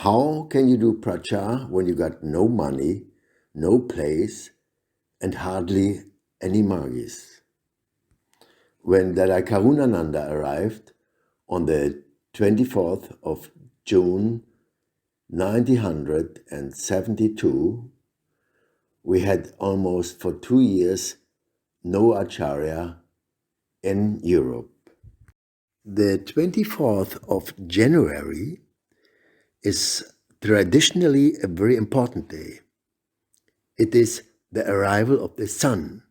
How can you do prachar when you got no money, no place, and hardly any margis? When Dada Karunananda arrived on the 24th of June 1972, we had almost for 2 years no acharya in Europe. The 24th of January is traditionally a very important day. It is the arrival of the sun.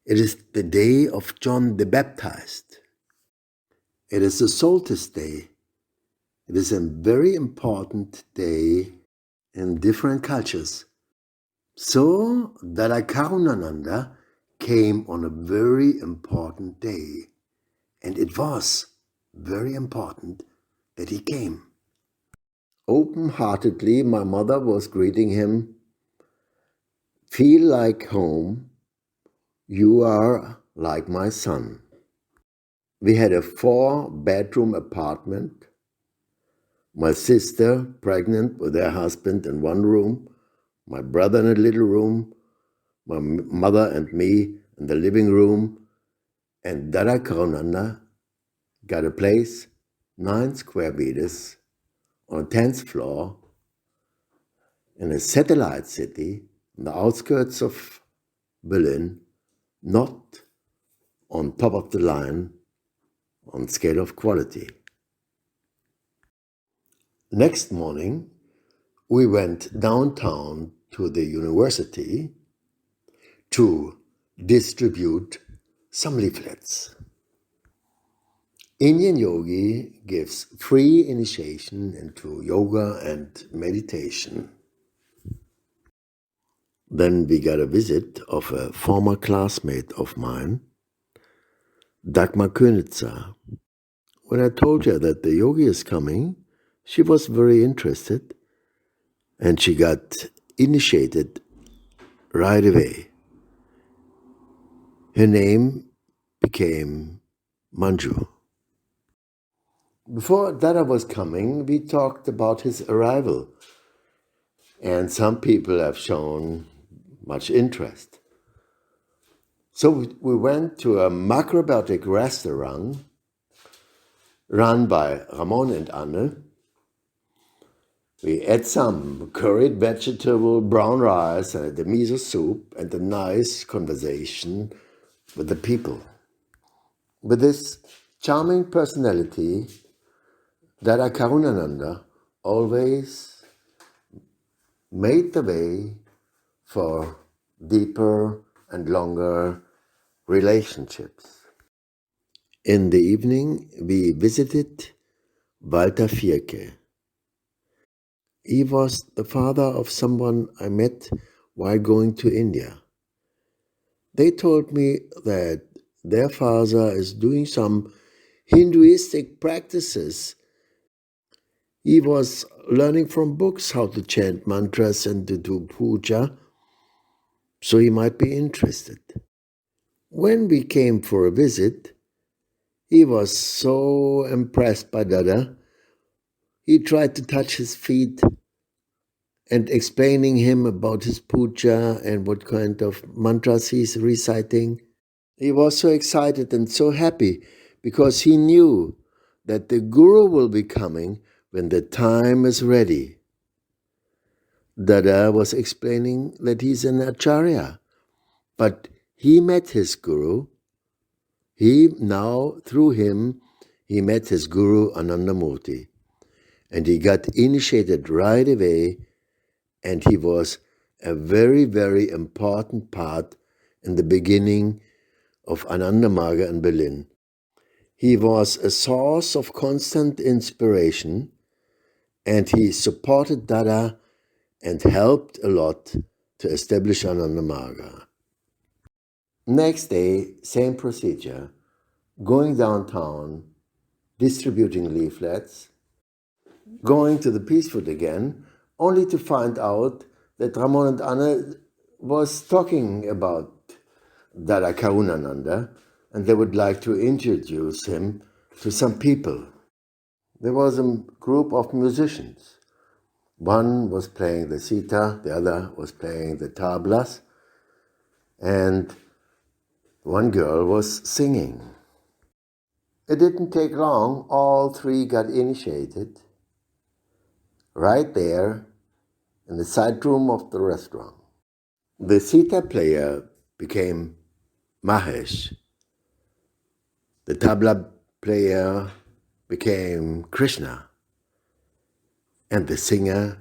It is the day of John the Baptist. It is the solstice day. It is a very important day in different cultures. So Dada Karunananda came on a very important day, and it was very important that he came. Open-heartedly, my mother was greeting him. Feel like home. You are like my son. We had a 4-bedroom apartment. My sister, pregnant with her husband in one room, my brother in a little room, my mother and me in the living room, and Dada Karunananda got a place, 9 square meters, on the 10th floor, in a satellite city on the outskirts of Berlin, not on top of the line on scale of quality. Next morning, we went downtown to the university to distribute some leaflets. Indian yogi gives free initiation into yoga and meditation. Then we got a visit of a former classmate of mine, Dagmar Könitzer. When I told her that the yogi is coming, she was very interested and she got initiated right away. Her name became Manju. Before Dada was coming, we talked about his arrival, and some people have shown much interest. So we went to a macrobiotic restaurant run by Ramon and Anne. We ate some curried vegetable, brown rice, and the miso soup, and a nice conversation with the people. With this charming personality, Dada Karunananda always made the way for deeper and longer relationships. In the evening, we visited Walter Vierke. He was the father of someone I met while going to India. They told me that their father is doing some Hinduistic practices. He was learning from books how to chant mantras and to do puja, so he might be interested. When we came for a visit, he was so impressed by Dada. He tried to touch his feet and explaining him about his puja and what kind of mantras he's reciting. He was so excited and so happy because he knew that the Guru will be coming when the time is ready. Dada was explaining that he's an acharya, but he met his Guru. Through him, he met his Guru Ananda Murti, and he got initiated right away, and he was a very, very important part in the beginning of Ananda Marga in Berlin. He was a source of constant inspiration, and he supported Dada and helped a lot to establish Ananda Marga. Next day, same procedure, going downtown, distributing leaflets, going to the Peace Food again, only to find out that Ramon and Anne was talking about Dada Karunananda, and they would like to introduce him to some people. there was a group of musicians. One was playing the theta, the other was playing the tablas, and one girl was singing. It didn't take long, all three got initiated right there in the side room of the restaurant. The theta player became Mahesh. The tabla player became Krishna. And the singer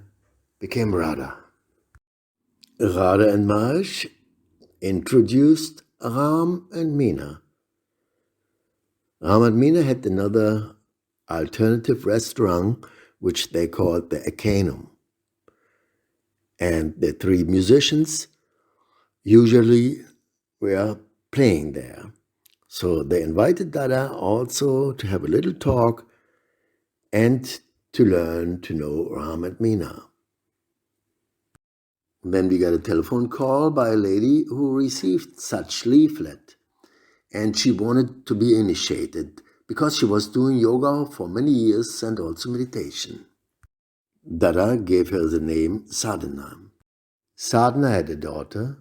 became Radha. Radha and Mahesh introduced Ram and Meena. Ram and Meena had another alternative restaurant which they called the Ekanum. And the three musicians usually were playing there. So they invited Dada also to have a little talk and to learn to know Ram and Meena. Then we got a telephone call by a lady who received such leaflet, and she wanted to be initiated because she was doing yoga for many years and also meditation. Dada gave her the name Sadhana. Sadhana had a daughter,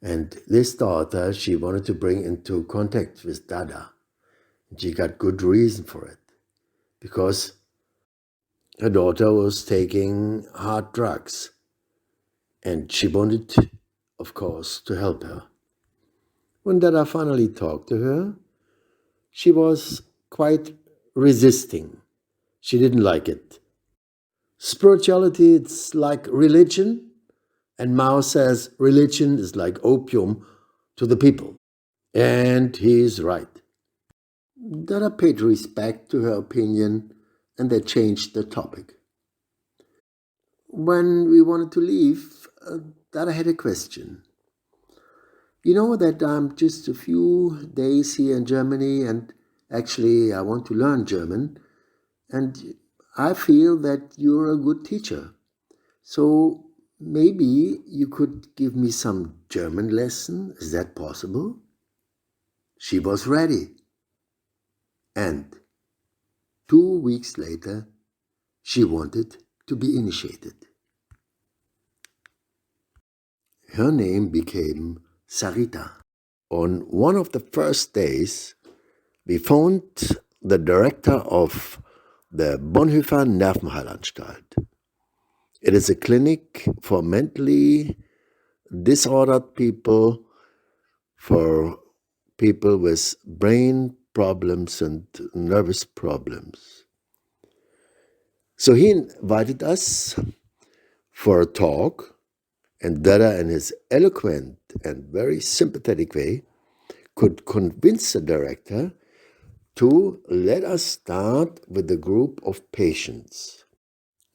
and this daughter she wanted to bring into contact with Dada. She got good reason for it, because her daughter was taking hard drugs, and she wanted, of course, to help her. When Dada finally talked to her, she was quite resisting. She didn't like it. Spirituality, it's like religion, and Mao says religion is like opium to the people. And he is right. Dada paid respect to her opinion, and they changed the topic. When we wanted to leave, Dada had a question. You know that I'm just a few days here in Germany, and actually I want to learn German, and I feel that you're a good teacher. So maybe you could give me some German lesson. Is that possible? She was ready. And 2 weeks later, she wanted to be initiated. Her name became Sarita. On one of the first days, we found the director of the Bonhoeffer Nervenheilanstalt. It is a clinic for mentally disordered people, for people with brain problems and nervous problems. So he invited us for a talk, and Dada, in his eloquent and very sympathetic way, could convince the director to let us start with a group of patients,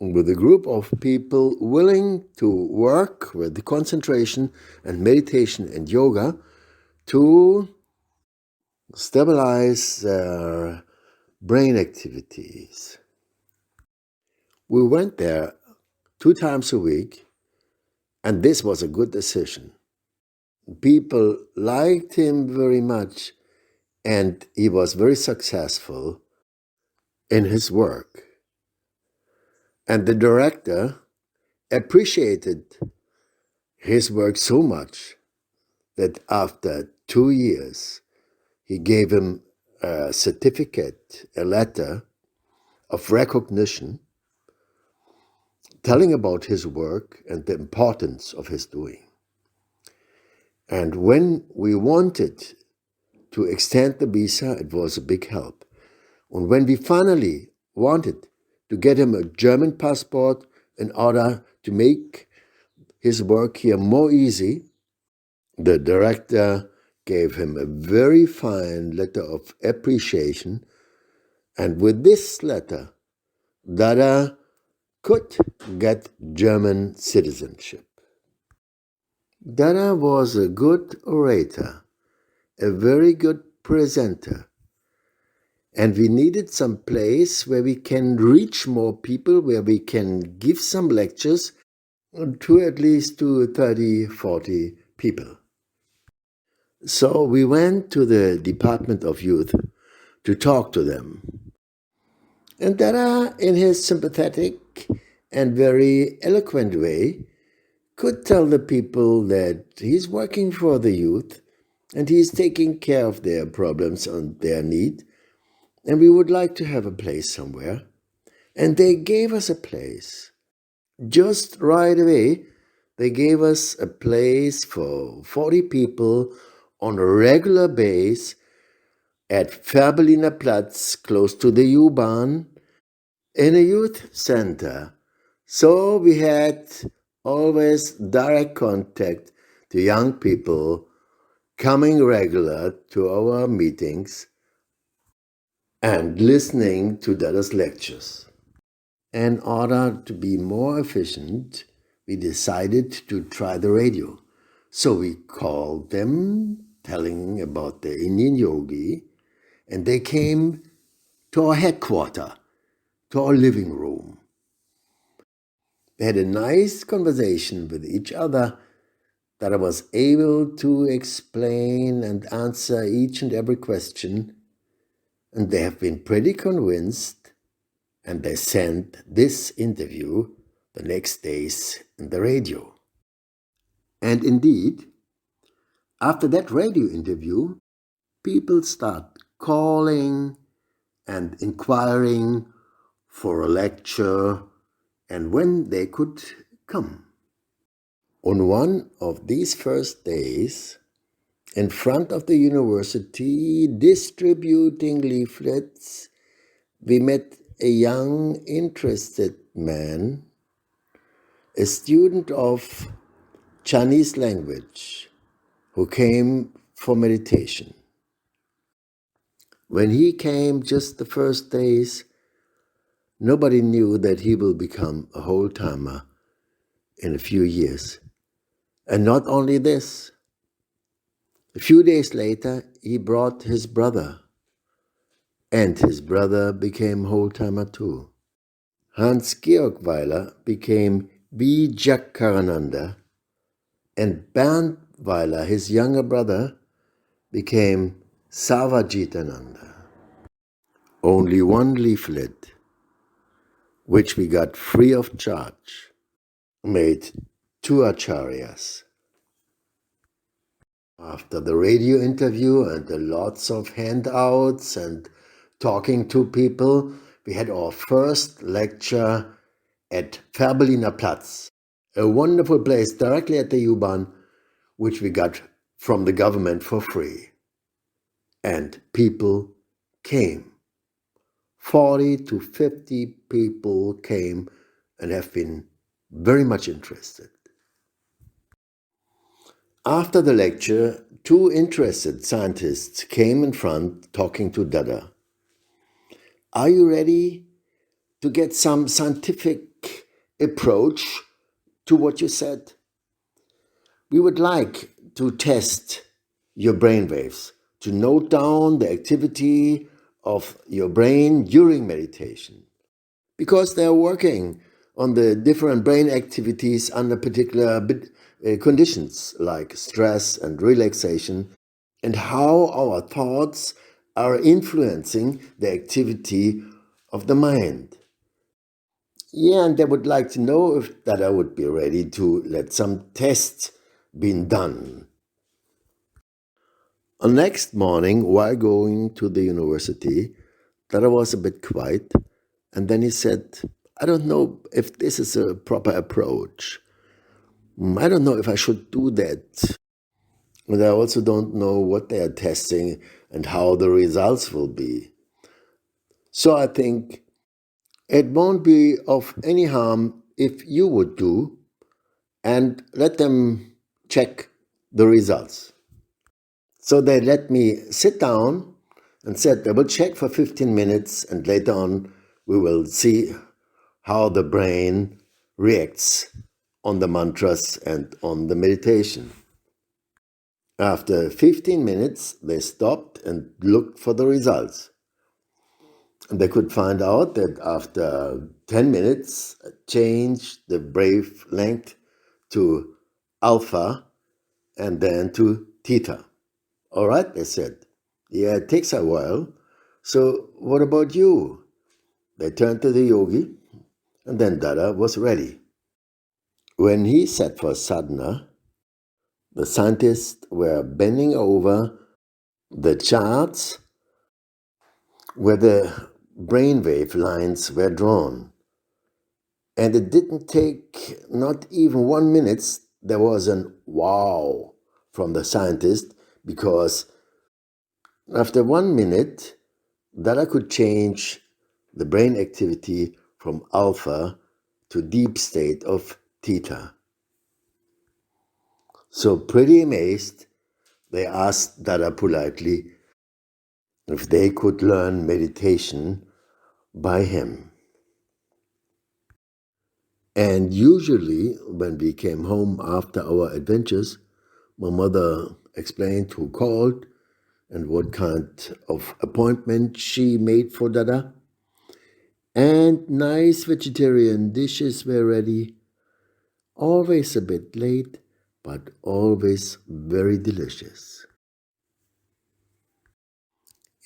with a group of people willing to work with the concentration and meditation and yoga to stabilize their brain activities. We went there 2 times a week, and this was a good decision. People liked him very much, and he was very successful in his work. And the director appreciated his work so much that after 2 years, he gave him a certificate, a letter of recognition, telling about his work and the importance of his doing. And when we wanted to extend the visa, it was a big help. And when we finally wanted to get him a German passport in order to make his work here more easy, the director gave him a very fine letter of appreciation. And with this letter, Dada could get German citizenship. Dada was a good orator, a very good presenter, and we needed some place where we can reach more people, where we can give some lectures to at least to 30, 40 people. So we went to the Department of Youth to talk to them. And Dada, in his sympathetic and very eloquent way, could tell the people that he's working for the youth and he's taking care of their problems and their need, and we would like to have a place somewhere. And they gave us a place. Just right away, they gave us a place for 40 people on a regular base at Färbeliner Platz, close to the U-Bahn, in a youth center. So we had always direct contact to young people coming regular to our meetings and listening to Dada's lectures. In order to be more efficient, we decided to try the radio. So we called them, telling about the Indian yogi, and they came to our headquarters, to our living room. They had a nice conversation with each other that I was able to explain and answer each and every question, and they have been pretty convinced, and they sent this interview the next days in the radio. And indeed, after that radio interview, people start calling and inquiring for a lecture and when they could come. On one of these first days, in front of the university, distributing leaflets, we met a young, interested man, a student of Chinese language, who came for meditation. When he came just the first days, nobody knew that he will become a whole-timer in a few years. And not only this, a few days later, he brought his brother, and his brother became whole-timer too. Hans-Georg Weiler became Dada Karunananda, and Bernd Weiler, his younger brother, became Savajitananda. Only one leaflet, which we got free of charge, made two acharyas. After the radio interview and the lots of handouts and talking to people, we had our first lecture at Färbeliner Platz, a wonderful place directly at the U-Bahn, which we got from the government for free. And people came. 40 to 50 people came and have been very much interested. After the lecture, two interested scientists came in front talking to Dada. Are you ready to get some scientific approach to what you said? We would like to test your brain waves, to note down the activity of your brain during meditation, because they are working on the different brain activities under particular conditions like stress and relaxation, and how our thoughts are influencing the activity of the mind. Yeah, and they would like to know if that I would be ready to let some tests be done. On next morning, while going to the university, Dada was a bit quiet, and then he said, I don't know if this is a proper approach. I don't know if I should do that. And I also don't know what they are testing and how the results will be. So I think it won't be of any harm if you would do and let them check the results. So they let me sit down and said they will check for 15 minutes and later on we will see how the brain reacts on the mantras and on the meditation. After 15 minutes, they stopped and looked for the results. And they could find out that after 10 minutes, changed the wave length to alpha and then to theta. All right, they said. Yeah, it takes a while. So what about you? They turned to the yogi, and then Dada was ready. When he sat for sadhana, the scientists were bending over the charts where the brainwave lines were drawn. And it didn't take not even 1 minute, there was an wow from the scientist, because after 1 minute, Dada could change the brain activity from alpha to deep state of theta. So pretty amazed, they asked Dada politely if they could learn meditation by him. And usually when we came home after our adventures, my mother explained who called and what kind of appointment she made for Dada. And nice vegetarian dishes were ready, always a bit late, but always very delicious.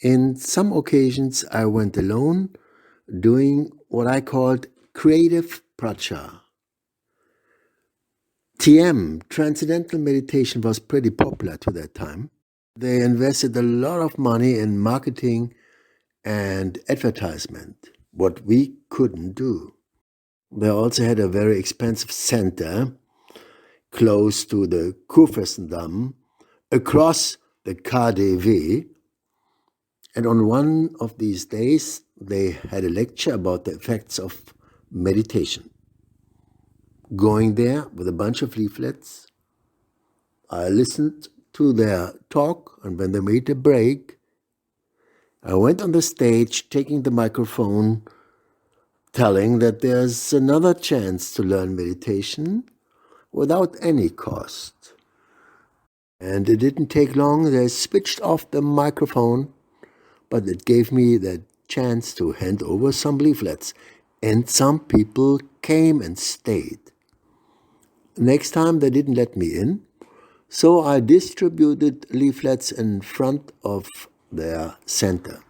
In some occasions, I went alone, doing what I called creative pracha. TM, Transcendental Meditation, was pretty popular to that time. They invested a lot of money in marketing and advertisement, what we couldn't do. They also had a very expensive center close to the Kurfürstendamm, across the KDW. And on one of these days, they had a lecture about the effects of meditation. Going there with a bunch of leaflets, I listened to their talk, and when they made a break, I went on the stage taking the microphone, telling that there's another chance to learn meditation without any cost. And it didn't take long, they switched off the microphone, but it gave me the chance to hand over some leaflets, and some people came and stayed. Next time they didn't let me in, so I distributed leaflets in front of their center.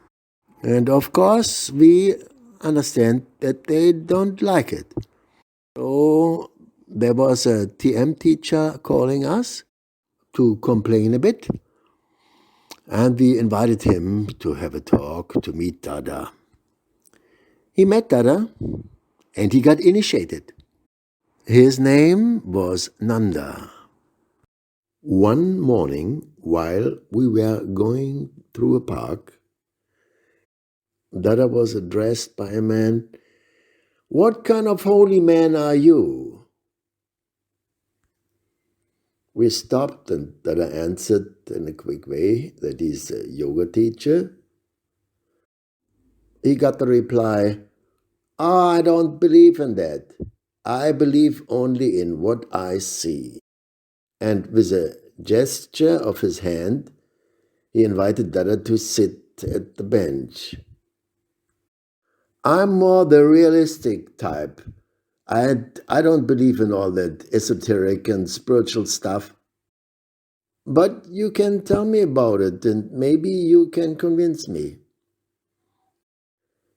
And of course, we understand that they don't like it. So there was a TM teacher calling us to complain a bit, and we invited him to have a talk, to meet Dada. He met Dada, and he got initiated. His name was Nanda. One morning, while we were going through a park, Dada was addressed by a man. "What kind of holy man are you?" We stopped, and Dada answered in a quick way that he's a yoga teacher. He got the reply, "I don't believe in that. I believe only in what I see." And with a gesture of his hand, he invited Dada to sit at the bench. I'm more the realistic type. I don't believe in all that esoteric and spiritual stuff. But you can tell me about it, and maybe you can convince me.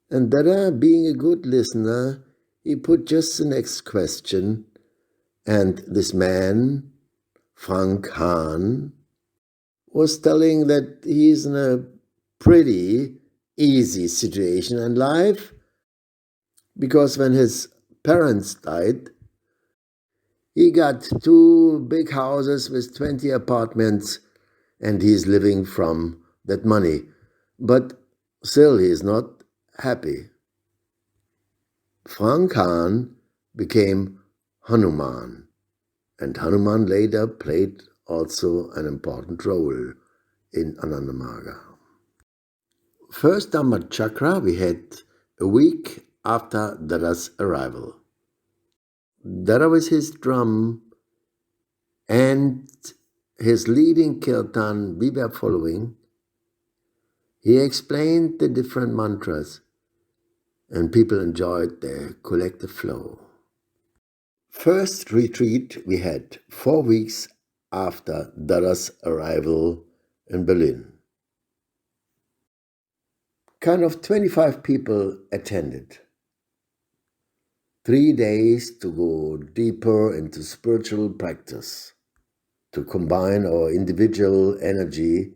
And Dada, being a good listener, he put just the next question, and this man, Frank Hahn, was telling that he's in a pretty easy situation in life, because when his parents died, he got 2 big houses with 20 apartments, and he's living from that money. But still, he is not happy. Frank Hahn became Hanuman, and Hanuman later played also an important role in Ananda Marga. First Dhamma Chakra we had a week after Dada's arrival. Dada with his drum and his leading kirtan we were following, he explained the different mantras, and people enjoyed their collective flow. First retreat we had 4 weeks after Dada's arrival in Berlin. kind of 25 people attended. 3 days to go deeper into spiritual practice, to combine our individual energy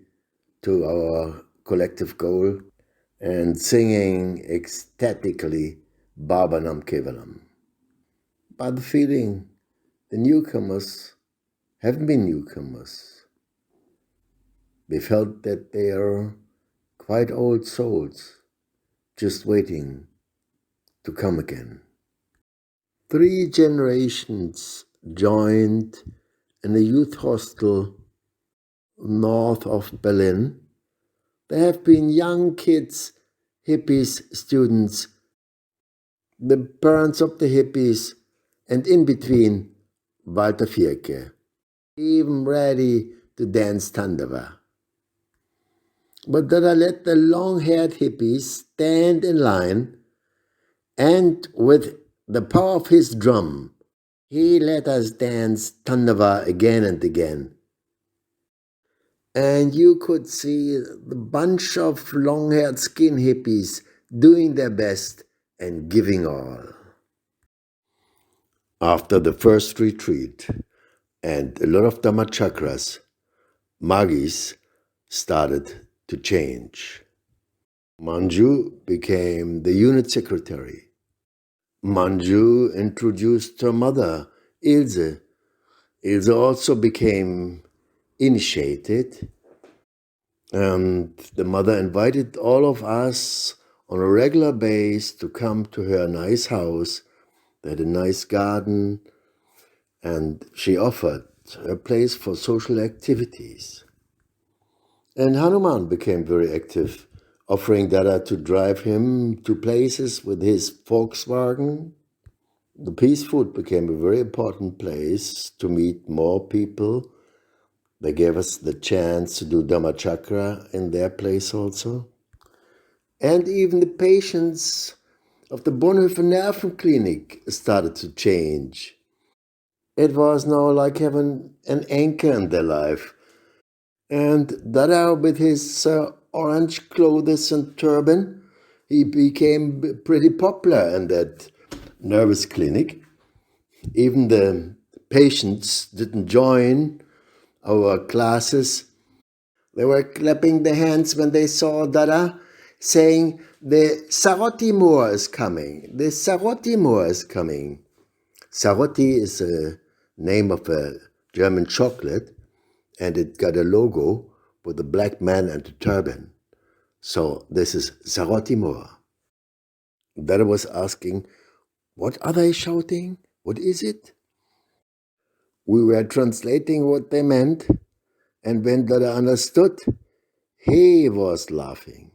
to our collective goal, and singing ecstatically Bhavanam Kevalam. But the feeling, the newcomers haven't been newcomers. We felt that they are quite old souls, just waiting to come again. 3 generations joined in a youth hostel north of Berlin. There have been young kids, hippies, students, the parents of the hippies, and in between, Walter Vierke, even ready to dance Tandava. But Dada let the long-haired hippies stand in line, and with the power of his drum, he let us dance Tandava again and again. And you could see the bunch of long-haired skin hippies doing their best and giving all. After the first retreat and a lot of Dhammachakras, margiis started to change. Manju became the unit secretary. Manju introduced her mother, Ilse. Ilse also became initiated, and the mother invited all of us on a regular basis to come to her nice house. They had a nice garden, and she offered a place for social activities. And Hanuman became very active, offering Dada to drive him to places with his Volkswagen. The Peace Food became a very important place to meet more people. They gave us the chance to do Dhammachakra in their place also. And even the patients of the Bonhoeffer Nervenklinik started to change. It was now like having an anchor in their life. And Dada, with his orange clothes and turban, he became pretty popular in that nervous clinic. Even the patients didn't join our classes. They were clapping their hands when they saw Dada, saying, "The Saroti Moor is coming. The Saroti Moor is coming." Saroti is a name of a German chocolate, and it got a logo with a black man and a turban. So this is Saroti Moor. Dada was asking, "What are they shouting? What is it?" We were translating what they meant, and when Dada understood, he was laughing.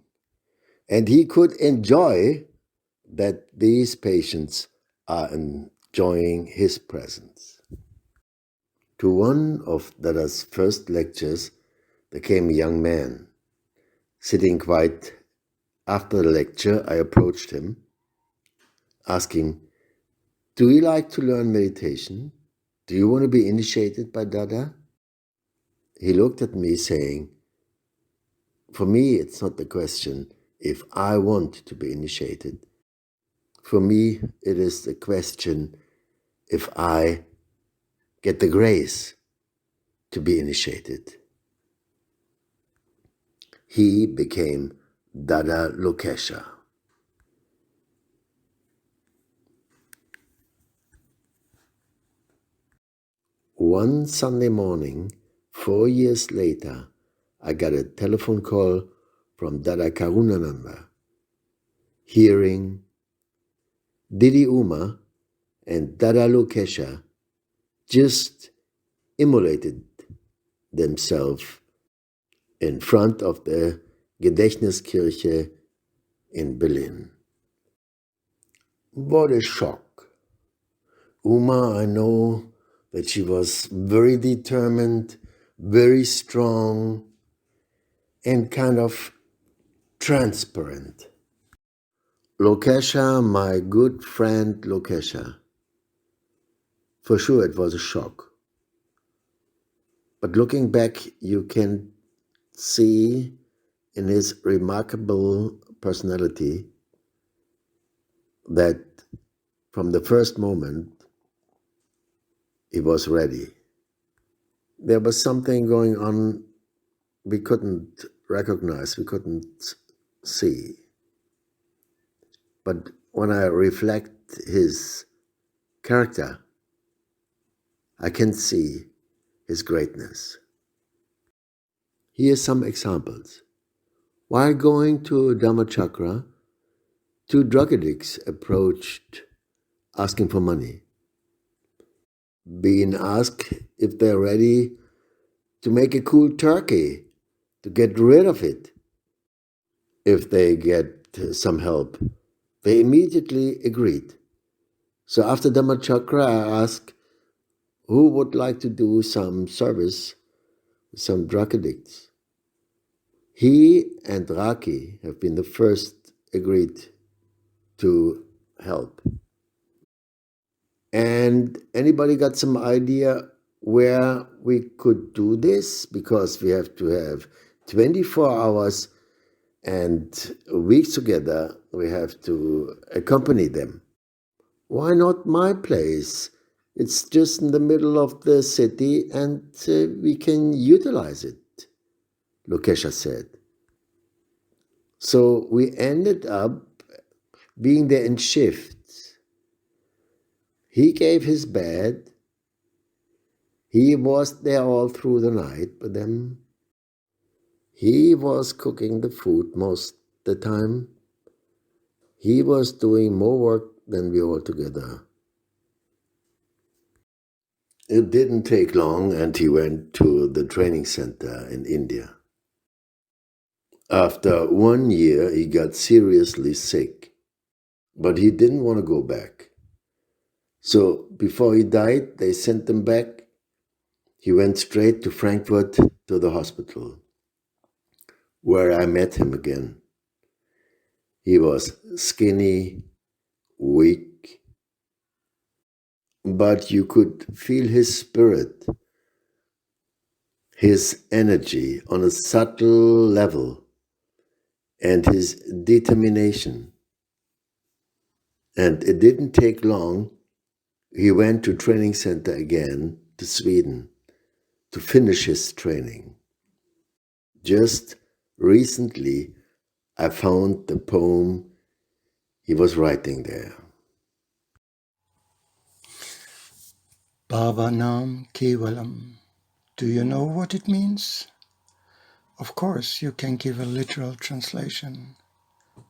And he could enjoy that these patients are enjoying his presence. To one of Dada's first lectures, there came a young man. Sitting quite after the lecture, I approached him, asking, "Do you like to learn meditation? Do you want to be initiated by Dada?" He looked at me saying, "For me, it's not the question if I want to be initiated. For me, it is the question if I get the grace to be initiated." He became Dada Lokesha. One Sunday morning, 4 years later, I got a telephone call from Dada Karunananda, hearing Didi Uma and Dada Lokesha just immolated themselves in front of the Gedächtniskirche in Berlin. What a shock. Uma, I know that she was very determined, very strong, and kind of transparent. Lokesha, my good friend Lokesha, for sure it was a shock. But looking back, you can see in his remarkable personality that from the first moment he was ready. There was something going on we couldn't recognize, we couldn't see. But when I reflect his character, I can see his greatness. Here are some examples. While going to Dhammachakra, two drug addicts approached asking for money. Being asked if they're ready to make a cool turkey to get rid of it. If they get some help, they immediately agreed. So after Dhammachakra, I asked who would like to do some service with some drug addicts. He and Raki have been the first agreed to help. And anybody got some idea where we could do this? Because we have to have 24 hours and weeks together, we have to accompany them. Why not my place? It's just in the middle of the city and we can utilize it, Lokesha said. So we ended up being there in shifts. He gave his bed. He was there all through the night with them. He was cooking the food most of the time. He was doing more work than we all together. It didn't take long and he went to the training center in India. After 1 year, he got seriously sick, but he didn't want to go back. So before he died, they sent him back. He went straight to Frankfurt to the hospital, where I met him again. He was skinny, weak, but you could feel his spirit, his energy on a subtle level, and his determination. And it didn't take long. He went to training center again to Sweden to finish his training. Just recently, I found the poem he was writing there. Bhavanam Kevalam. Do you know what it means? Of course, you can give a literal translation,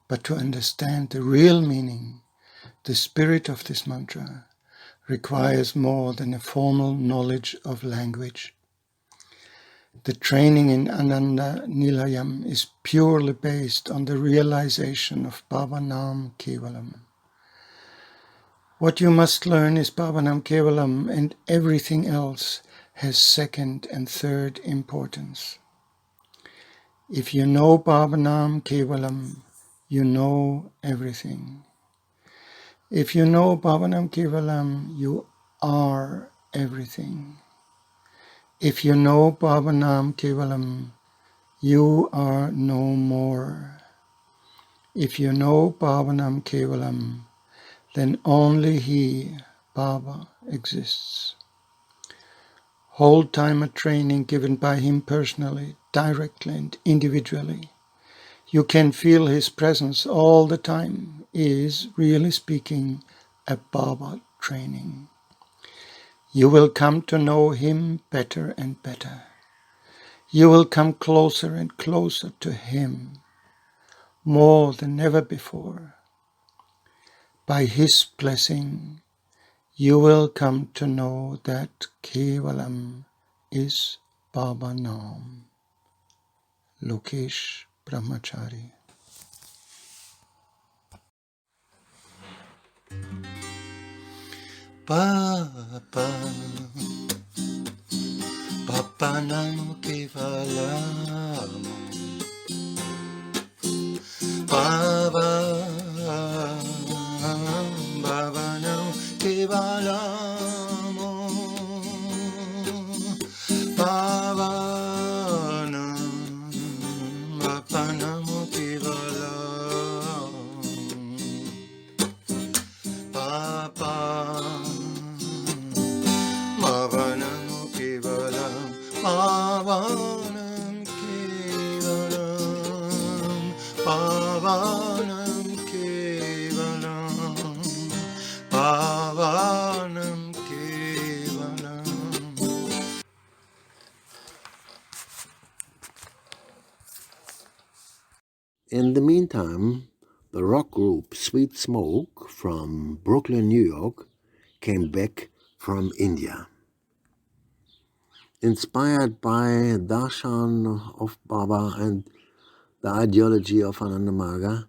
but to understand the real meaning, the spirit of this mantra, requires more than a formal knowledge of language. The training in Ananda Nilayam is purely based on the realization of Bhavanam Kevalam. What you must learn is Bhavanam Kevalam, and everything else has second and third importance. If you know Bhavanam Kevalam, you know everything. If you know Bhavanam Kevalam, you are everything. If you know Bhavanam Kevalam, you are no more. If you know Bhavanam Kevalam, then only he, Baba, exists. Whole timer training given by him personally, directly and individually. You can feel his presence all the time, is, really speaking, a Baba training. You will come to know him better and better. You will come closer and closer to him, more than ever before. By his blessing, you will come to know that Kevalam is Baba Nam. Lokesh Brahmachari. Papa, Papa Nam Kevalam. Baba, Baba Nam Kevalam. Baba Nam, Baba Nam Kevalam. Pavanam Kevalam, Pavanam Kevalam, Pavanam Kevalam. In the meantime, the rock group Sweet Smoke from Brooklyn, New York, came back from India. Inspired by darshan of Baba and the ideology of Ananda Marga,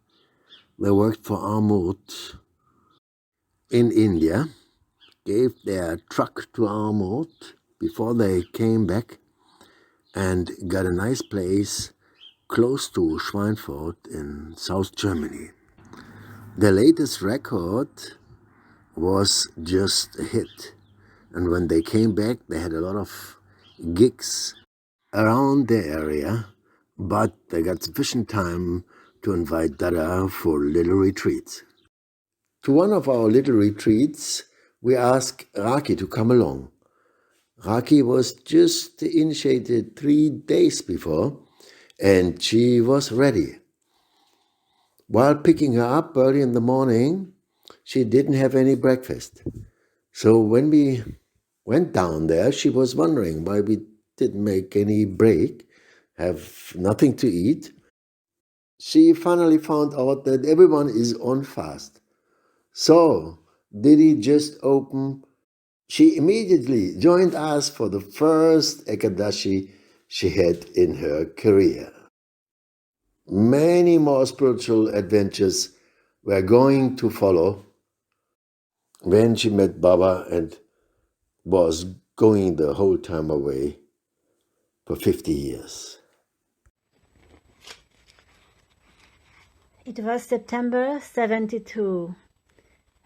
they worked for Armut in India, gave their truck to Armut before they came back, and got a nice place close to Schweinfurt in South Germany. Their latest record was just a hit, and when they came back they had a lot of gigs around the area, but they got sufficient time to invite Dada for little retreats. To one of our little retreats we asked Raki to come along. Raki was just initiated 3 days before, and she was ready. While picking her up early in the morning, she didn't have any breakfast. So when we went down there, she was wondering why we didn't make any break, have nothing to eat. She finally found out that everyone is on fast. So Didi just opened. She immediately joined us for the first Ekadashi she had in her career. Many more spiritual adventures were going to follow when she met Baba and was going the whole time away for 50 years. It was September 72,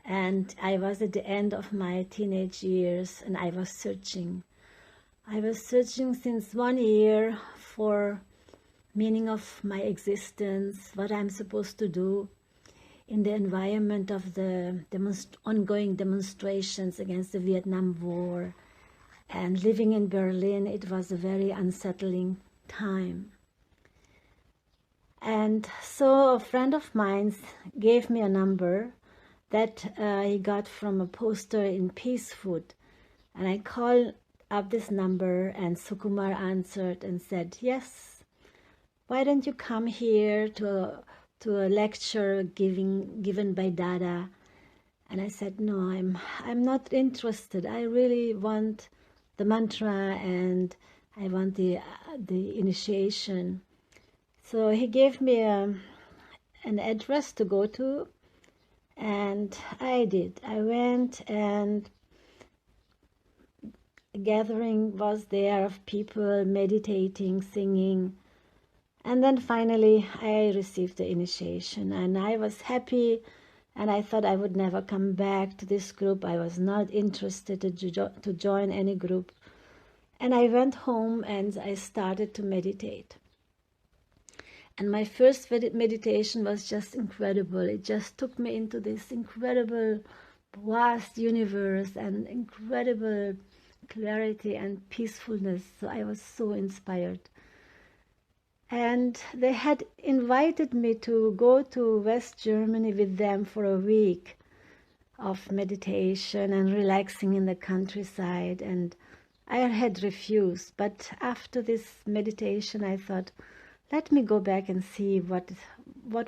and I was at the end of my teenage years, and I was searching. I was searching since 1 year for meaning of my existence, what I'm supposed to do in the environment of the ongoing demonstrations against the Vietnam War. And living in Berlin, it was a very unsettling time. And so a friend of mine gave me a number that he got from a poster in Peace Food. And I called up this number, and Sukumar answered and said, yes, why don't you come here to a lecture given by Dada? And I said, no, I'm not interested. I really want the mantra and I want the initiation. So he gave me an address to go to, and I did. I went, and a gathering was there of people meditating, singing. And then finally I received the initiation, and I was happy, and I thought I would never come back to this group. I was not interested to join any group. And I went home and I started to meditate. And my first meditation was just incredible. It just took me into this incredible, vast universe and incredible clarity and peacefulness. So I was so inspired. And they had invited me to go to West Germany with them for a week of meditation and relaxing in the countryside. And I had refused. But after this meditation, I thought, let me go back and see what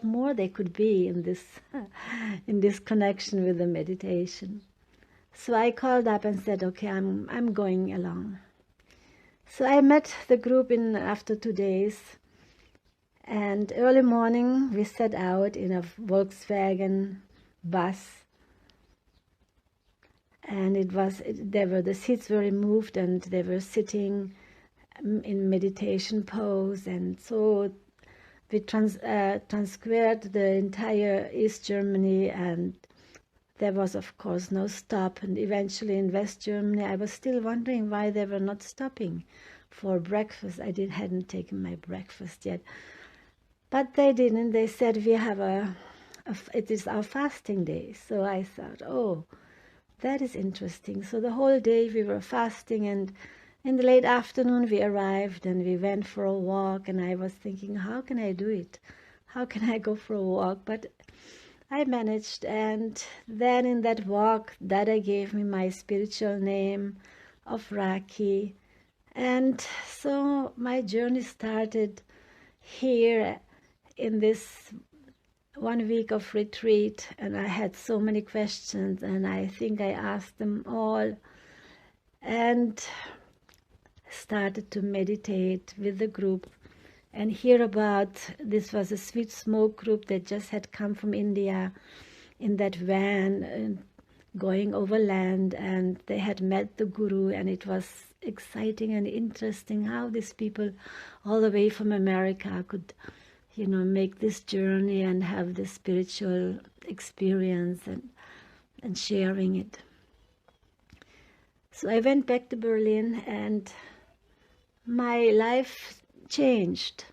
more there could be in this connection with the meditation. So I called up and said, okay, I'm going along. So I met the group after 2 days, and early morning we set out in a Volkswagen bus, and the seats were removed and they were sitting in meditation pose, and so we transferred the entire East Germany, and there was of course no stop. And eventually in West Germany I was still wondering why they were not stopping for breakfast. I hadn't taken my breakfast yet, but they didn't. They said we have it is our fasting day. So I thought, oh, that is interesting. So the whole day we were fasting, and In the late afternoon, we arrived and we went for a walk. And I was thinking, how can I do it? How can I go for a walk? But I managed. And then in that walk, Dada gave me my spiritual name of Raki. And so my journey started here in this 1 week of retreat, and I had so many questions, and I think I asked them all, and started to meditate with the group and hear about, this was a sweet smoke group that just had come from India in that van going overland, and they had met the guru, and it was exciting and interesting how these people all the way from America could make this journey and have this spiritual experience and sharing it. So I went back to Berlin and my life changed.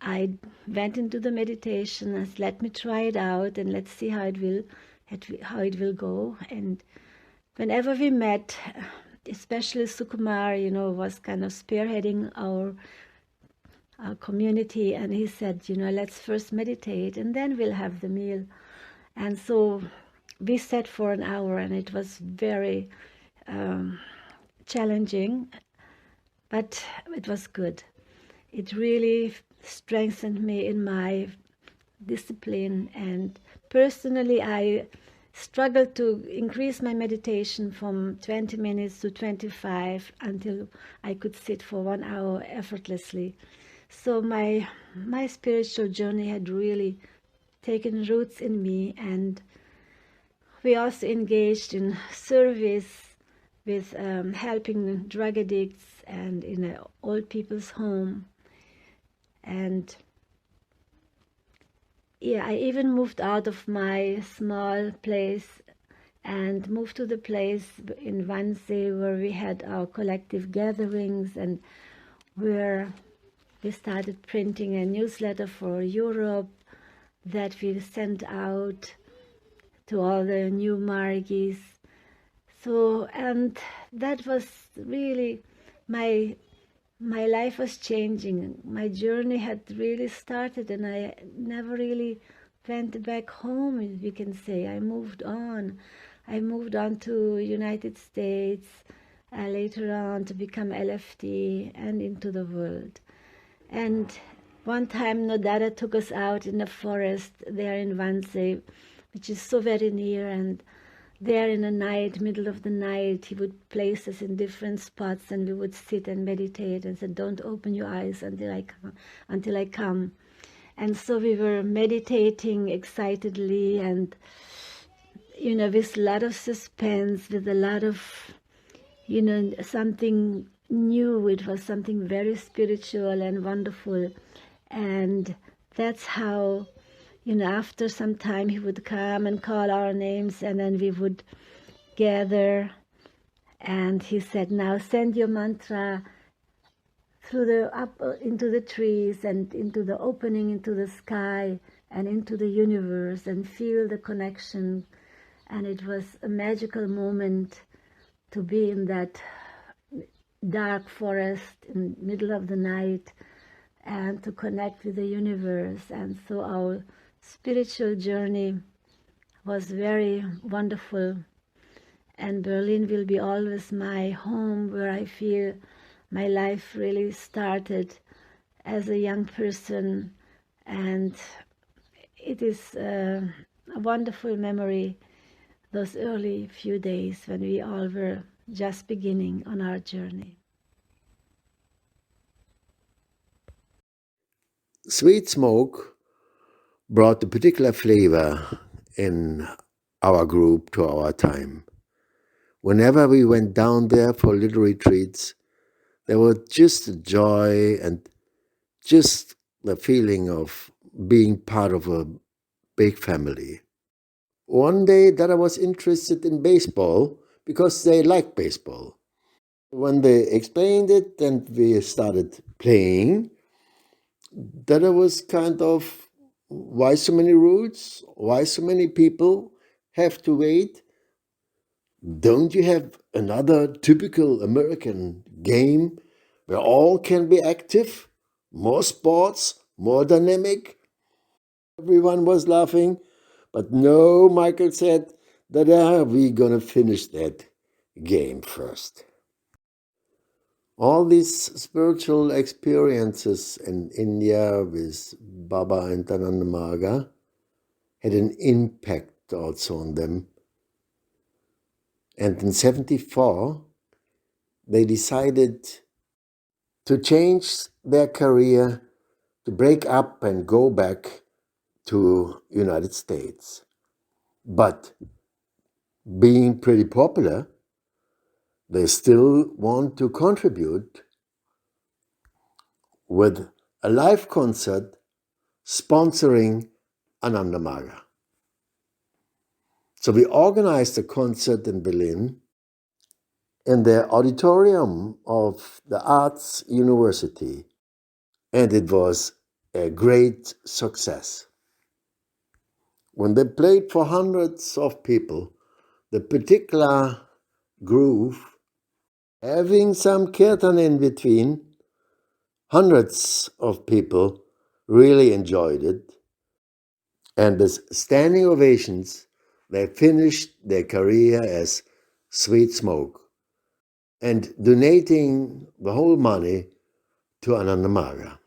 I went into the meditation and let me try it out and let's see how it will go. And whenever we met, especially Sukumar, was kind of spearheading our community, and he said, let's first meditate and then we'll have the meal. And so we sat for an hour, and it was very challenging, but it was good. It really strengthened me in my discipline, and personally I struggled to increase my meditation from 20 minutes to 25 until I could sit for 1 hour effortlessly. So my spiritual journey had really taken roots in me, and we also engaged in service with helping drug addicts and in an old people's home. And yeah, I even moved out of my small place and moved to the place in Wannsee where we had our collective gatherings, and where we started printing a newsletter for Europe that we sent out to all the new margies. So, and that was really, my life was changing. My journey had really started, and I never really went back home, we can say. I moved on. I moved on to United States, later on to become LFT and into the world. And one time Dada took us out in the forest there in Wannsee, which is so very near, and there in the night, middle of the night, he would place us in different spots, and we would sit and meditate and said, don't open your eyes until I come. And so we were meditating excitedly, and with a lot of suspense, with a lot of something new. It was something very spiritual and wonderful. And that's how, after some time he would come and call our names, and then we would gather. And he said, now send your mantra through up into the trees and into the opening into the sky and into the universe, and feel the connection. And it was a magical moment to be in that dark forest in the middle of the night and to connect with the universe. And so our spiritual journey was very wonderful, and Berlin will be always my home, where I feel my life really started as a young person. And it is a wonderful memory, those early few days when we all were just beginning on our journey. Sweet smoke brought a particular flavor in our group to our time. Whenever we went down there for little retreats, there was just a joy and just the feeling of being part of a big family. One day that I was interested in baseball because they like baseball. When they explained it and we started playing, that I was kind of, why so many rules? Why so many people have to wait? Don't you have another typical American game where all can be active, more sports, more dynamic. Everyone was laughing, but no, Michael said, Dada, we're gonna finish that game first. All these spiritual experiences in India with Baba and Ananda Marga had an impact also on them. And in 74, they decided to change their career, to break up and go back to United States. But being pretty popular, they still want to contribute with a live concert sponsoring Ananda Marga. So we organized a concert in Berlin in the auditorium of the Arts University, and it was a great success. When they played for hundreds of people, the particular groove, having some kirtan in between, hundreds of people really enjoyed it. And with standing ovations, they finished their career as Sweet Smoke and donating the whole money to Ananda Marga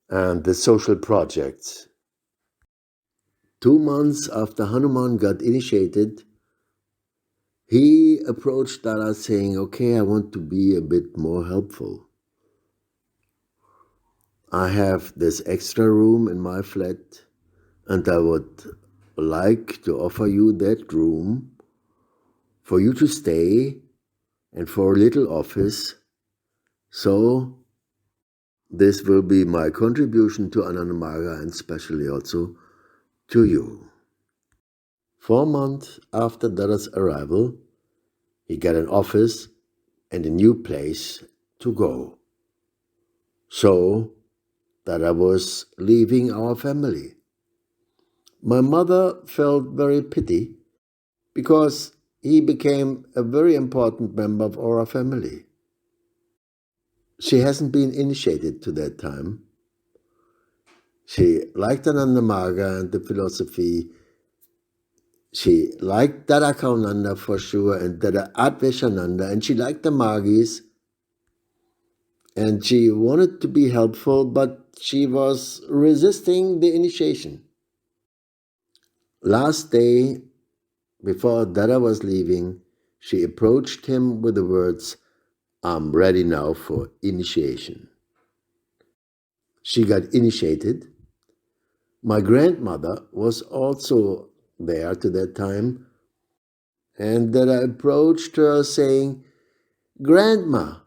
and the social projects. 2 months after Hanuman got initiated, he approached Dada saying, okay, I want to be a bit more helpful. I have this extra room in my flat and I would like to offer you that room for you to stay and for a little office. So this will be my contribution to Ananda Marga and especially also to you. 4 months after Dada's arrival, he got an office and a new place to go. So Dada was leaving our family. My mother felt very pity because he became a very important member of our family. She hasn't been initiated to that time. She liked Ananda Marga and the philosophy. She liked Dada Karunananda for sure and Dada Advaishananda, and she liked the margies. And she wanted to be helpful, but she was resisting the initiation. Last day, before Dada was leaving, she approached him with the words, I'm ready now for initiation. She got initiated. My grandmother was also there to that time, and Dada approached her saying, Grandma,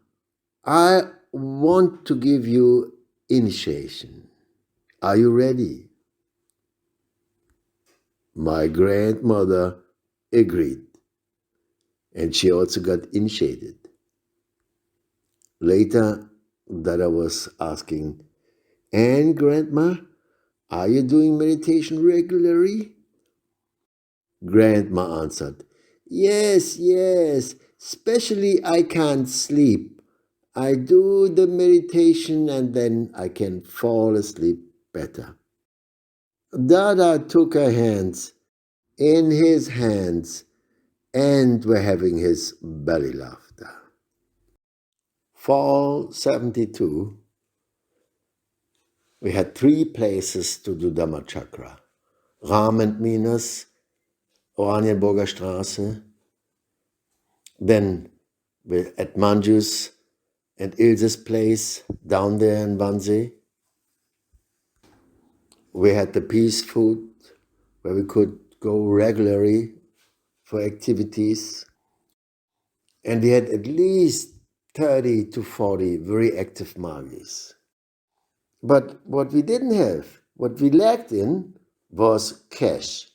I want to give you initiation. Are you ready? My grandmother agreed, and she also got initiated. Later, Dada was asking, and Grandma, are you doing meditation regularly? Grandma answered, yes, especially I can't sleep. I do the meditation and then I can fall asleep better. Dada took her hands in his hands and were having his belly laughter. Fall 72, we had 3 places to do Dhammachakra. Ram and Mina's, Oranienburger Straße, then at Manju's and Ilse's place down there in Wannsee. We had the peace food where we could go regularly for activities. And we had at least 30 to 40 very active margies. But what we didn't have, what we lacked in, was cash.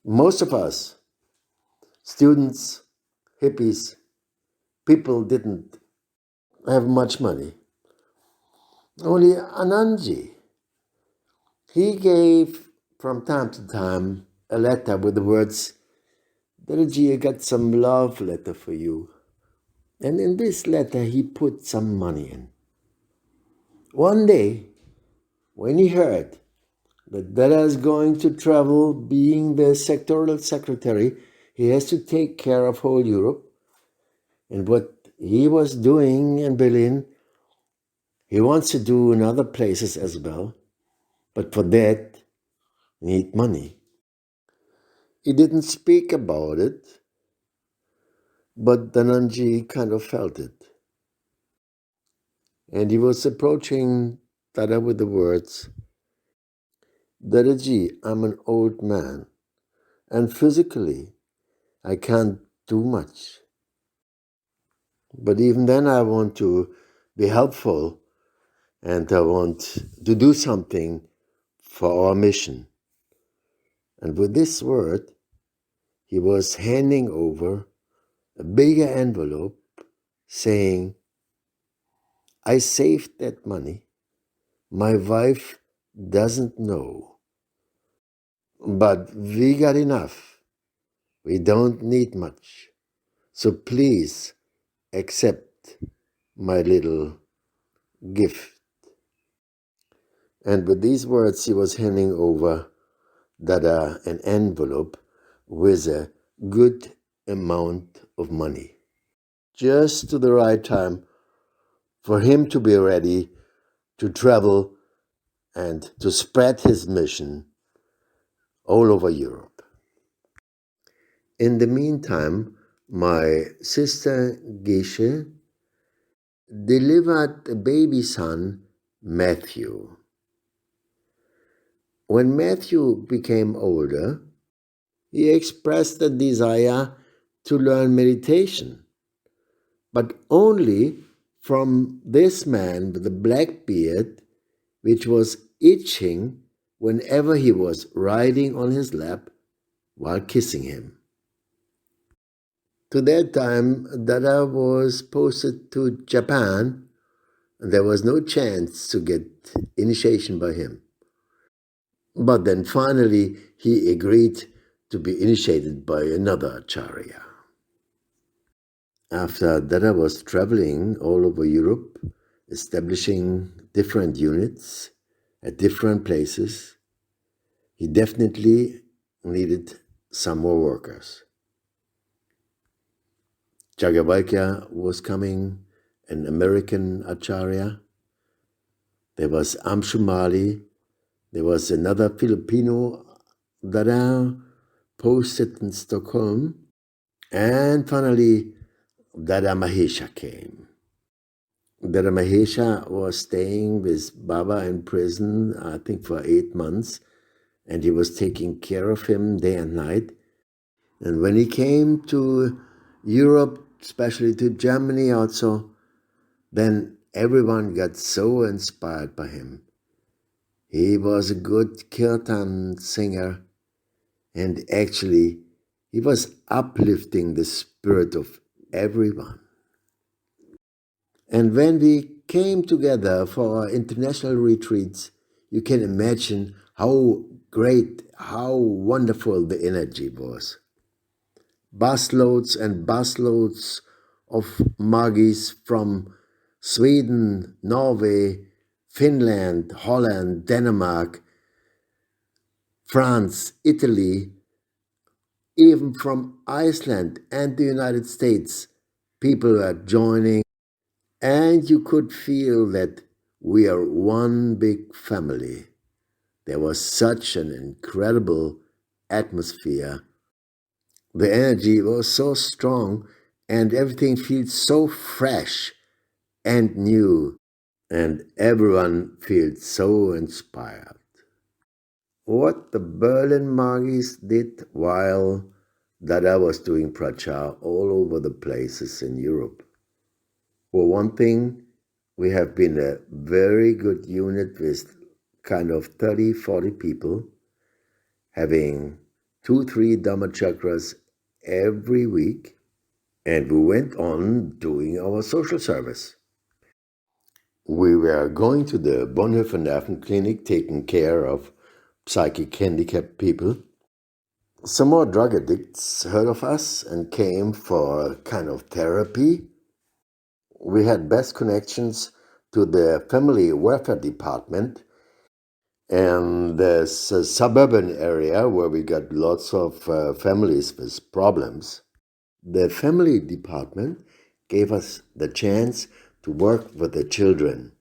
Most of us, students, hippies, people didn't have much money. Only Anandji, he gave from time to time a letter with the words, Dadaji, I got some love letter for you. And in this letter, he put some money in. One day, when he heard that Dada is going to travel, being the sectoral secretary, he has to take care of whole Europe. And what he was doing in Berlin, he wants to do in other places as well. But for that, you need money. He didn't speak about it, but Dhananji kind of felt it. And he was approaching Dada with the words, Dadaji, I'm an old man, and physically I can't do much. But even then I want to be helpful and I want to do something for our mission. And with this word, he was handing over a bigger envelope saying, I saved that money. My wife doesn't know. But we got enough. We don't need much. So please accept my little gift. And with these words, he was handing over Dada an envelope with a good amount of money. Just to the right time for him to be ready to travel and to spread his mission all over Europe. In the meantime, my sister Geshe delivered a baby son, Matthew. When Matthew became older, he expressed a desire to learn meditation, but only from this man with the black beard, which was itching whenever he was riding on his lap while kissing him. To that time, Dada was posted to Japan, and there was no chance to get initiation by him. But then finally, he agreed to be initiated by another acharya. After Dada was traveling all over Europe, establishing different units at different places, he definitely needed some more workers. Jagavalkya was coming, an American acharya. There was Amshumali. There was another Filipino Dada posted in Stockholm. And finally, Dada Mahesha came. Dada Mahesha was staying with Baba in prison, I think for 8 months, and he was taking care of him day and night. And when he came to Europe, especially to Germany also, then everyone got so inspired by him. He was a good kirtan singer, and actually he was uplifting the spirit of everyone. And when we came together for our international retreats, you can imagine how great, how wonderful the energy was. Busloads and busloads of margies from Sweden, Norway, Finland, Holland, Denmark, France, Italy, even from Iceland and the United States, people were joining, and you could feel that we are one big family. There was such an incredible atmosphere. The energy was so strong, and everything feels so fresh and new, and everyone feels so inspired. What the Berlin margies did while Dada was doing prachar all over the places in Europe. For one thing, we have been a very good unit with kind of 30, 40 people, having 2-3 Dhamma chakras every week, and we went on doing our social service. We were going to the Bonhoeffer Nerven Clinic, taking care of psychic handicapped people. Some more drug addicts heard of us and came for a kind of therapy. we had best connections to the family welfare department, and there's a suburban area where we got lots of families with problems. The family department gave us the chance to work with the children.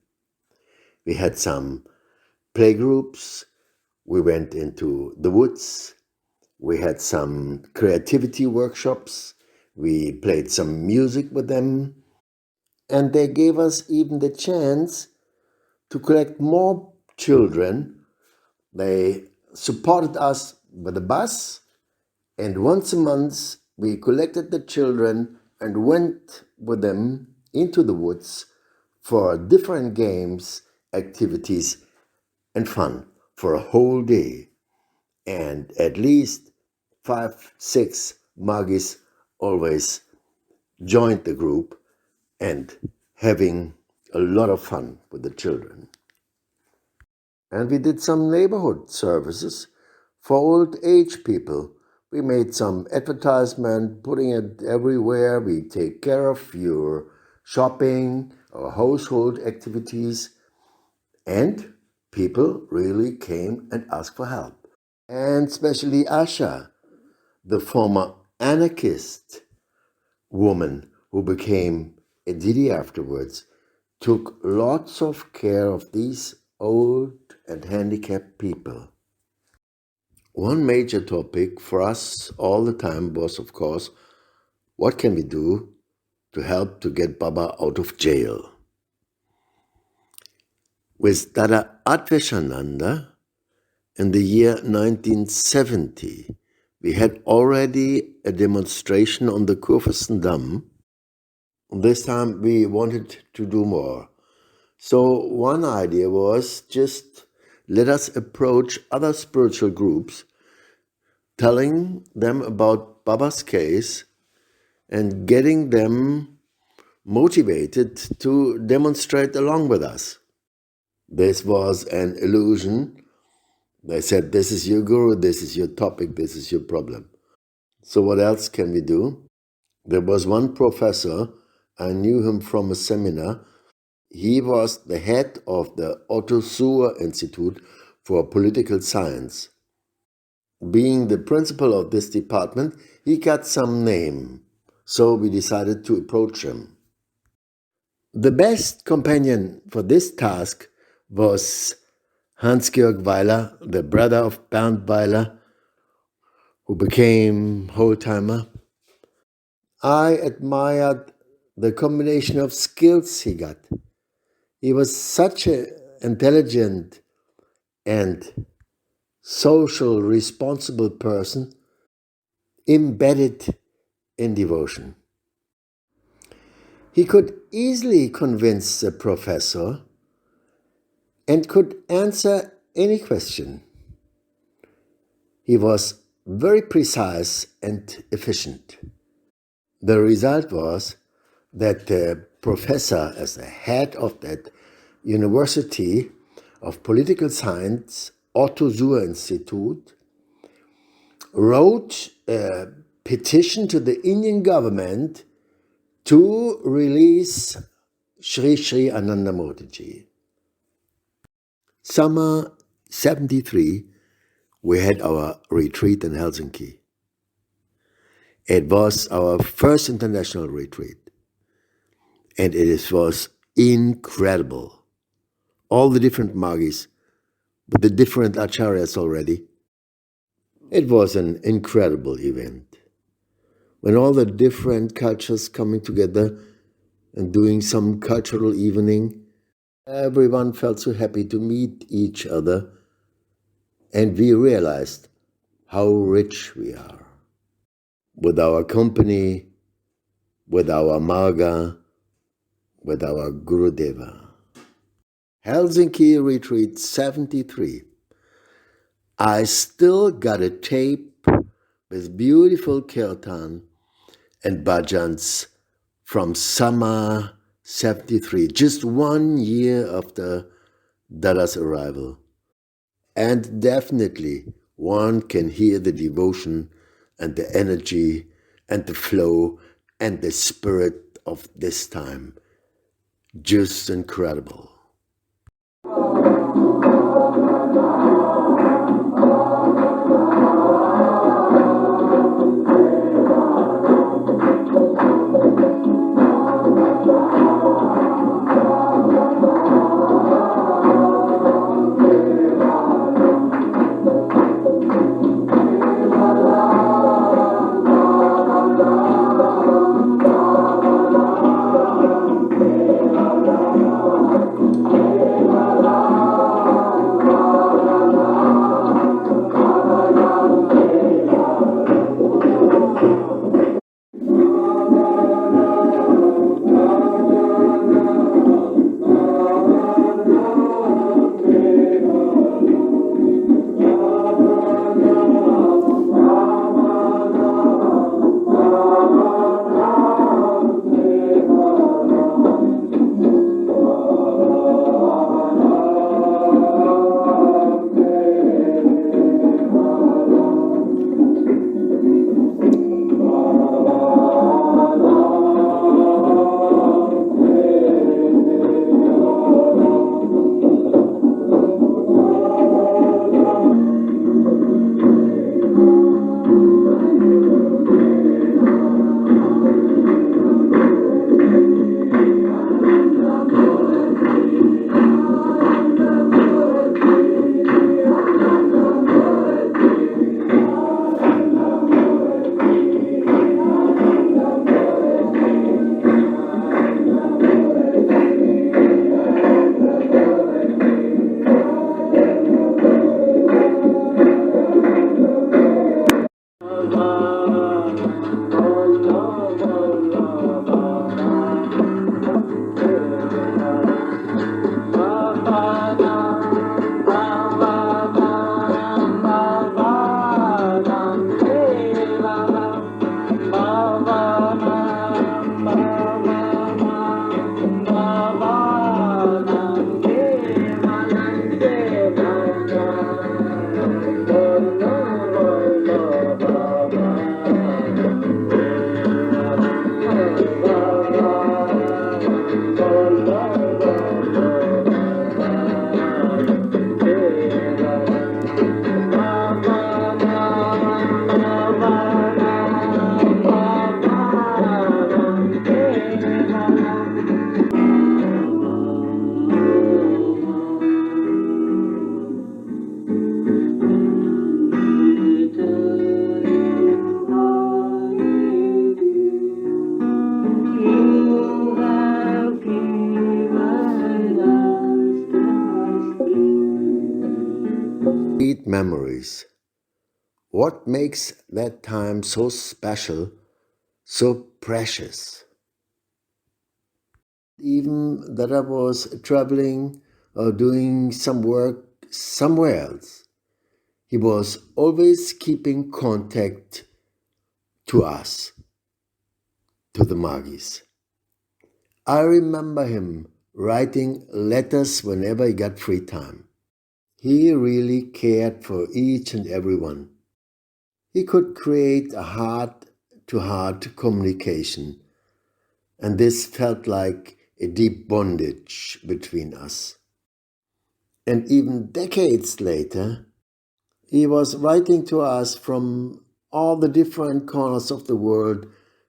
We had some playgroups, we went into the woods, we had some creativity workshops, we played some music with them, and they gave us even the chance to collect more children. They supported us with a bus, and once a month we collected the children and went with them into the woods for different games, activities, and fun for a whole day. And at least 5, 6 margies always joined the group and having a lot of fun with the children. And we did some neighborhood services for old age people. We made some advertisement, putting it everywhere. We take care of your shopping or household activities. And people really came and asked for help. And especially Asha, the former anarchist woman who became a Didi afterwards, took lots of care of these old and handicapped people. One major topic for us all the time was, of course, what can we do to help to get Baba out of jail? With Dada Karunananda in the year 1970, we had already a demonstration on the Kurfürstendamm. This time we wanted to do more. So one idea was just let us approach other spiritual groups, telling them about Baba's case and getting them motivated to demonstrate along with us. This was an illusion. They said, this is your guru, this is your topic, this is your problem. So what else can we do? There was one professor, I knew him from a seminar. He was the head of the Otto Suhr Institute for Political Science. Being the principal of this department, he got some name, so we decided to approach him. The best companion for this task was Hans-Georg Weiler, the brother of Bernd Weiler, who became Whole-Timer. I admired the combination of skills he got. He was such an intelligent and social responsible person, embedded in devotion. He could easily convince the professor and could answer any question. He was very precise and efficient. The result was that the professor, as the head of that University of Political Science, Otto Suhr Institute, wrote a petition to the Indian government to release Sri Sri Ananda Marga. Summer 73, we had our retreat in Helsinki. It was our first international retreat, and it was incredible. All the different margis, with the different acharyas already. It was an incredible event. When all the different cultures coming together and doing some cultural evening, everyone felt so happy to meet each other, and we realized how rich we are. With our company, with our Marga, with our Gurudeva. Helsinki Retreat 73. I still got a tape with beautiful kirtan and bhajans from summer 73, just 1 year after Dada's arrival. And definitely one can hear the devotion and the energy and the flow and the spirit of this time. Just incredible. Sweet memories. What makes that time so special, so precious? Even that I was traveling or doing some work somewhere else, he was always keeping contact to us, to the margies. I remember him writing letters whenever he got free time. He really cared for each and everyone. He could create a heart-to-heart communication, and this felt like a deep bondage between us. And even decades later, he was writing to us from all the different corners of the world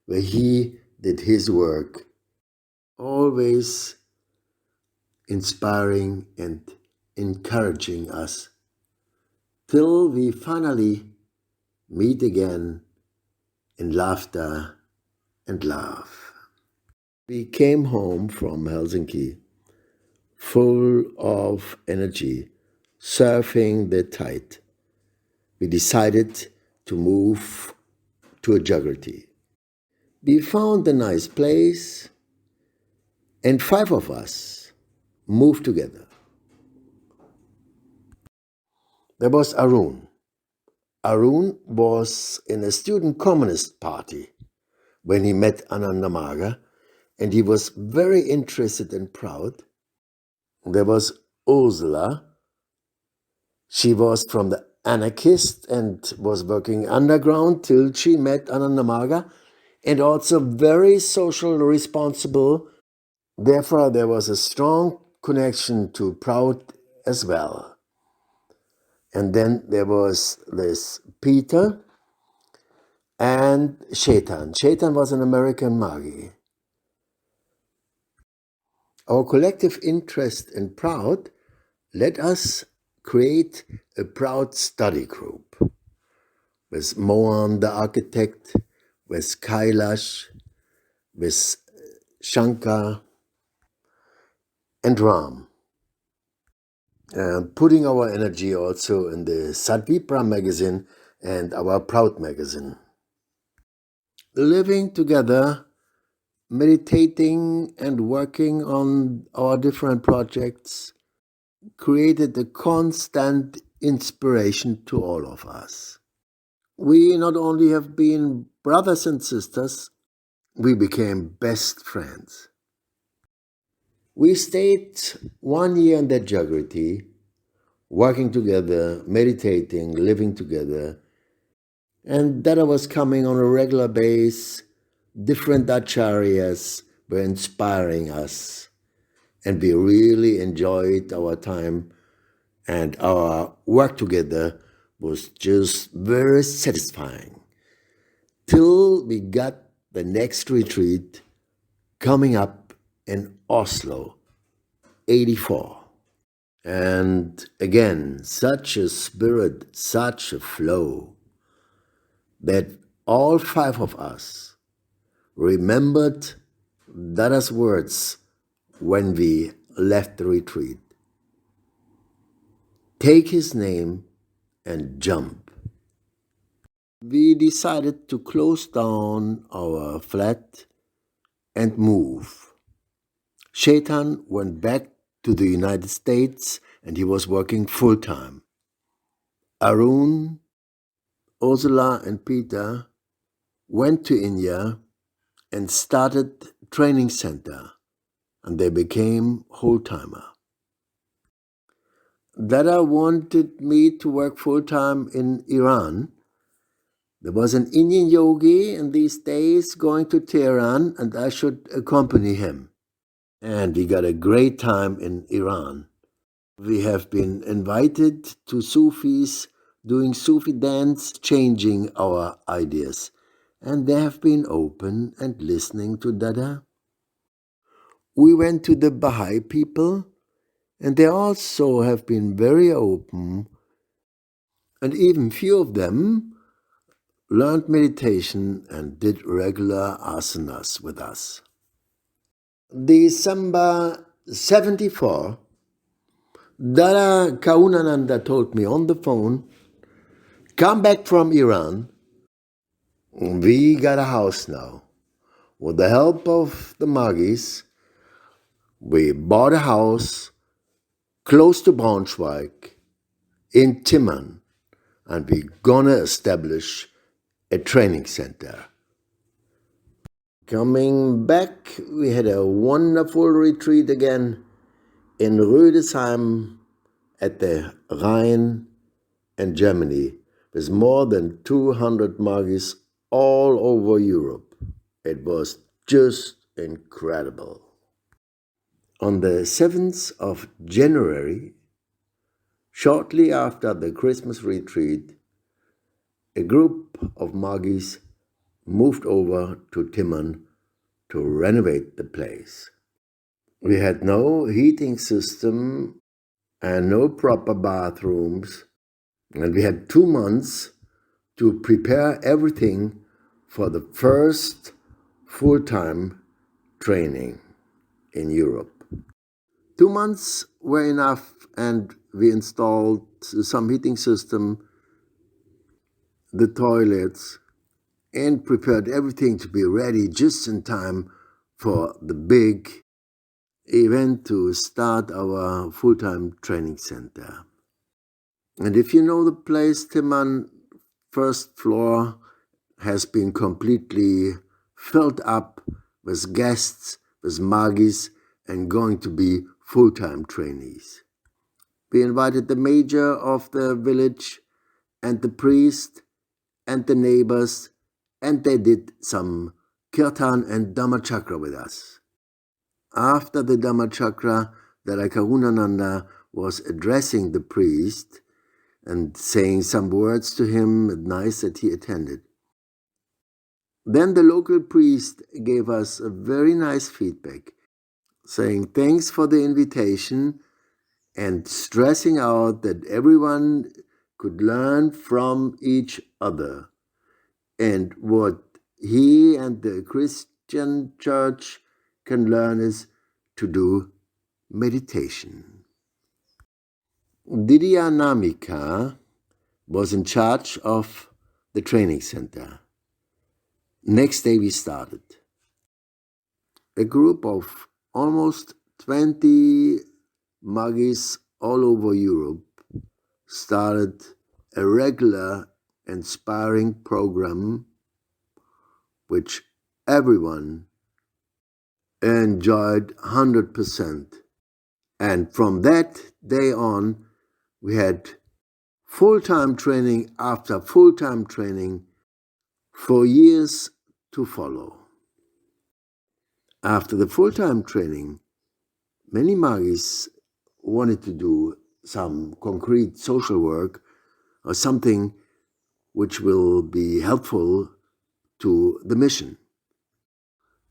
where he did his work, always inspiring and encouraging us, till we finally meet again in laughter and love. We came home from Helsinki full of energy, surfing the tide. We decided to move to a geography. We found a nice place, and 5 of us moved together. There was Arun. Arun was in a student communist party when he met Ananda Marga, and he was very interested and proud. There was Ursula. She was from the anarchist and was working underground till she met Ananda Marga, and also very social responsible Therefore, there was a strong connection to Proud as well. And then there was this Peter and Shaitan. Shaitan was an American margi. Our collective interest in Proud let us create a Proud study group with Mohan the architect, with Kailash, with Shankar and Ram. Putting our energy also in the Sadvipra magazine and our Proud magazine. Living together, meditating and working on our different projects created a constant inspiration to all of us. We not only have been brothers and sisters, we became best friends. We stayed 1 year in that Jagriti, working together, meditating, living together. And Dada was coming on a regular basis. Different acharyas were inspiring us. And we really enjoyed our time. And our work together was just very satisfying. Till we got the next retreat coming up in Oslo, 84. And again, such a spirit, such a flow, that all 5 of us remembered Dada's words when we left the retreat. Take his name and jump. We decided to close down our flat and move. Shaitan went back to the United States and he was working full-time. Arun, Ursula and Peter went to India and started training center, and they became whole-timer. Dada wanted me to work full-time in Iran. There was an Indian yogi in these days going to Tehran, and I should accompany him. And we got a great time in Iran. We have been invited to Sufis doing Sufi dance, changing our ideas. And they have been open and listening to Dada. We went to the Baha'i people, and they also have been very open, and even few of them learned meditation and did regular asanas with us. December 74, Dada Karunananda told me on the phone, come back from Iran, we got a house now. With the help of the margiis, we bought a house close to Braunschweig in Timmern, and we're gonna establish a training center. Coming back, we had a wonderful retreat again in Rüdesheim at the Rhine in Germany with more than 200 margiis all over Europe. It was just incredible. On the 7th of January, shortly after the Christmas retreat, a group of margiis moved over to Timmern to renovate the place. We had no heating system and no proper bathrooms, and we had 2 months to prepare everything for the first full-time training in Europe. 2 months were enough, and we installed some heating system, the toilets, and prepared everything to be ready just in time for the big event to start our full-time training center. And if you know the place, Timmern first floor has been completely filled up with guests, with margiis, and going to be full-time trainees. We invited the major of the village and the priest and the neighbors, and they did some kirtan and dhammachakra with us. after the Dhammachakra, Dada Karunananda was addressing the priest and saying some words to him, nice that he attended. Then the local priest gave us a very nice feedback, saying thanks for the invitation and stressing out that everyone could learn from each other. And what he and the Christian church can learn is to do meditation. Didi was in charge of the training center. Next day we started. A group of almost 20 margies all over Europe started a regular inspiring program which everyone enjoyed 100%. And from that day on, we had full-time training after full-time training for years to follow. After the full-time training, many margies wanted to do some concrete social work or something which will be helpful to the mission.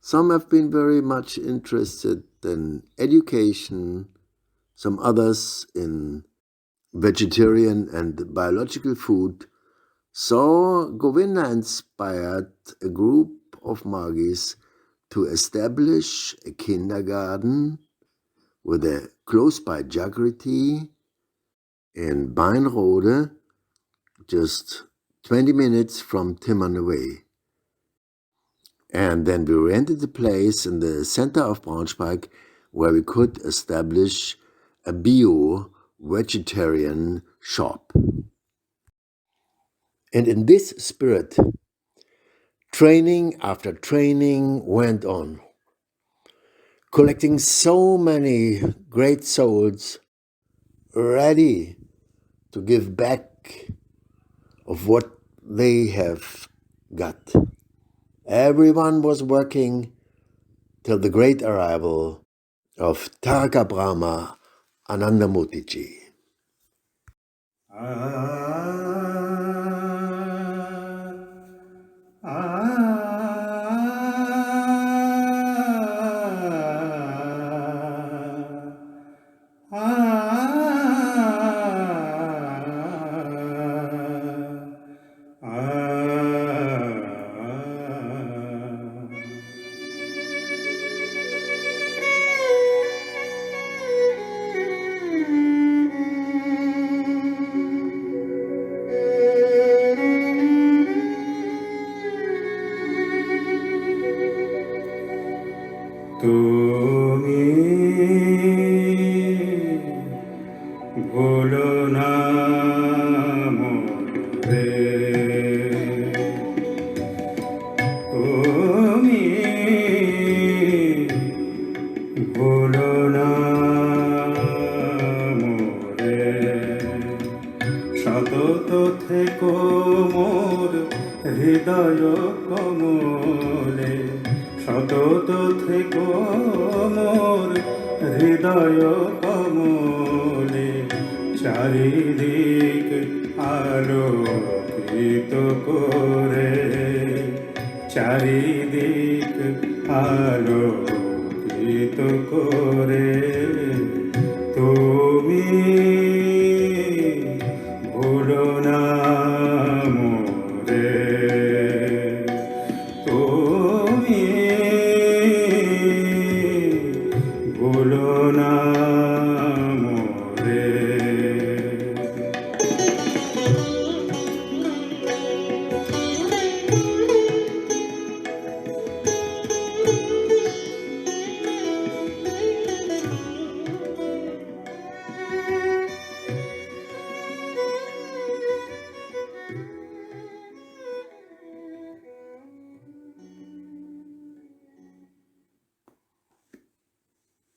Some have been very much interested in education, some others in vegetarian and biological food. So Govinda inspired a group of margies to establish a kindergarten with a close-by Jagriti in Beinrode, just 20 minutes from Timmern away. And then we rented a place in the center of Braunschweig where we could establish a bio-vegetarian shop. And in this spirit, training after training went on, collecting so many great souls ready to give back of what they have got. Everyone was working till the great arrival of Taraka Brahma Ananda Mutiji. হৃদয় কমলে সতত থেকো মোর হৃদয় কমলে চারিদিক আলোকিত করে চারিদিক আলোকিত করে